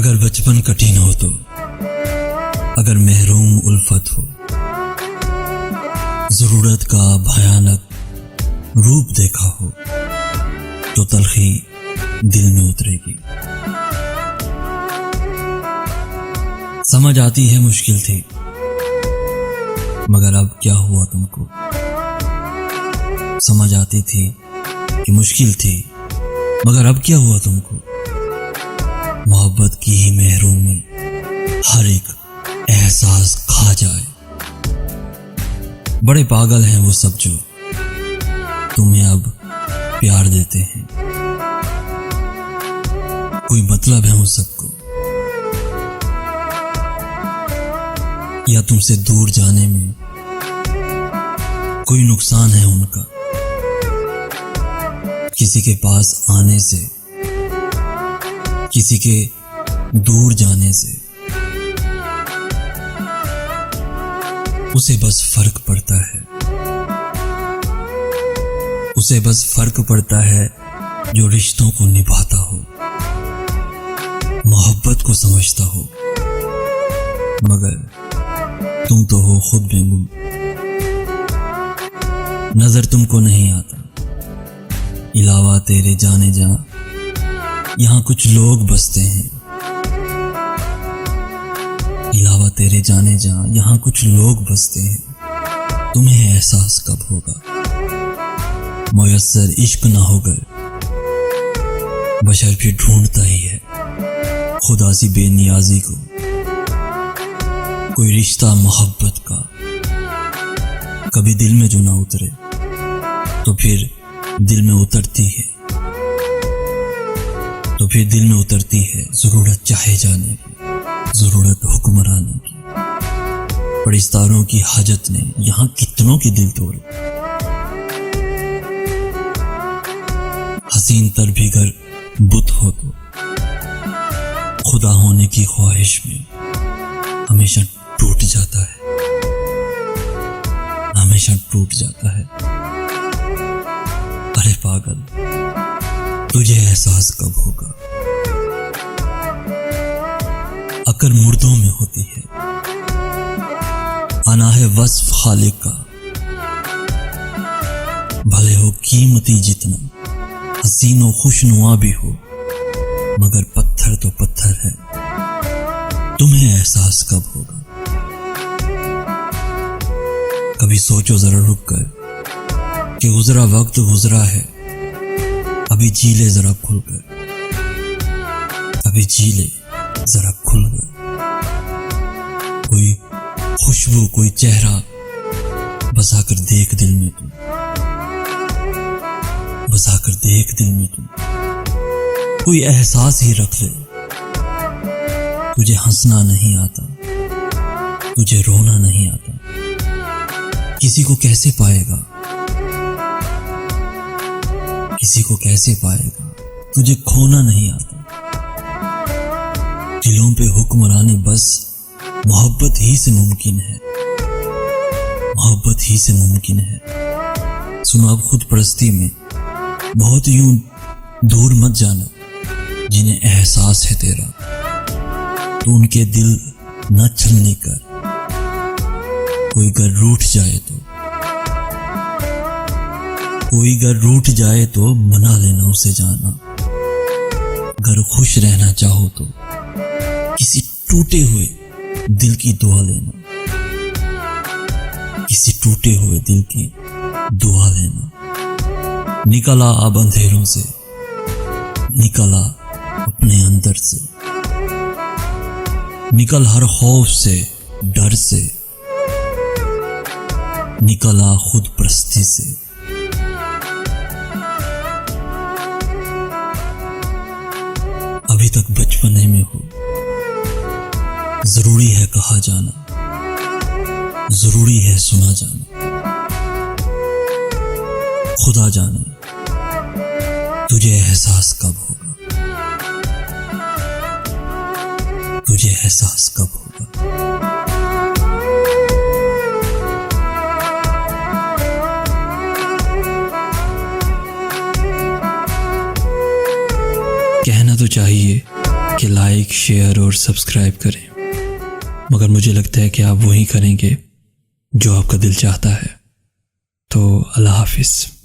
अगर बचपन कठिन हो तो, अगर महरूम उल्फत हो, जरूरत का भयानक रूप देखा हो तो तलखी दिल में उतरेगी। समझ आती है मुश्किल थी, मगर अब क्या हुआ तुमको। समझ आती थी कि मुश्किल थी, मगर अब क्या हुआ तुमको। मोहब्बत की ही महरूमी हर एक एहसास खा जाए। बड़े पागल हैं वो सब जो तुम्हें अब प्यार देते हैं। कोई मतलब है उन सबको, या तुमसे दूर जाने में कोई नुकसान है उनका। किसी के पास आने से, किसी के दूर जाने से उसे बस फर्क पड़ता है। उसे बस फर्क पड़ता है जो रिश्तों को निभाता हो, मोहब्बत को समझता हो। मगर तुम तो हो खुद में गुम, नजर तुमको नहीं आता। इलावा तेरे जाने जा यहाँ कुछ लोग बसते हैं। इलावा तेरे जाने जा यहाँ कुछ लोग बसते हैं। तुम्हें एहसास कब होगा, मुयस्सर इश्क ना होकर बशर भी ढूंढता ही है खुदा सी बेनियाजी को। कोई रिश्ता मोहब्बत का कभी दिल में जो ना उतरे तो फिर दिल में उतरती है, तो फिर दिल में उतरती है जरूरत चाहे जाने की, जरूरत हुक्मरानी की। परिस्तारों की हाजत ने यहाँ कितनों के दिल तोड़े। हसीन तर भी घर बुत हो तो खुदा होने की ख्वाहिश में हमेशा टूट जाता है, हमेशा टूट जाता है। अरे पागल, तुझे एहसास कब होगा। अकर मुर्दों में होती है, आना है वस्फ खालिक का। भले हो कीमती जितना, हसीन व खुशनुमा भी हो, मगर पत्थर तो पत्थर है। तुम्हें एहसास कब होगा। कभी सोचो जरा रुक कर कि गुजरा वक्त गुजरा है, अभी जी ले जरा खुलकर, अभी जी ले जरा खुलकर। कोई खुशबू, कोई चेहरा बसाकर देख दिल में तुम, बसाकर देख दिल में तुम। कोई एहसास ही रख ले। तुझे हंसना नहीं आता, तुझे रोना नहीं आता। किसी को कैसे पाएगा, किसी को कैसे पाएगा। तुझे खोना नहीं आता। दिलों पे हुक्मरानी बस मोहब्बत ही से मुमकिन है, मोहब्बत ही से मुमकिन है। सुनो, अब खुद परस्ती में बहुत यूं दूर मत जाना। जिन्हें एहसास है तेरा तो उनके दिल न छलनी कर। कोई घर रूठ जाए तो, कोई घर रूठ जाए तो मना लेना उसे जाना। घर खुश रहना चाहो तो किसी टूटे हुए दिल की दुआ लेना, किसी टूटे हुए दिल की दुआ लेना। निकला अब अंधेरों से, निकला अपने अंदर से, निकल हर खौफ से, डर से, निकला खुद परस्ती से। अभी तक बचपने में हो, जरूरी है कहा जाना, जरूरी है सुना जाना। खुदा जाने तुझे एहसास कब होगा, तुझे एहसास कब होगा। कहना तो चाहिए कि लाइक, शेयर और सब्सक्राइब करें, मगर मुझे लगता है कि आप वही करेंगे जो आपका दिल चाहता है। तो अल्लाह हाफिज़।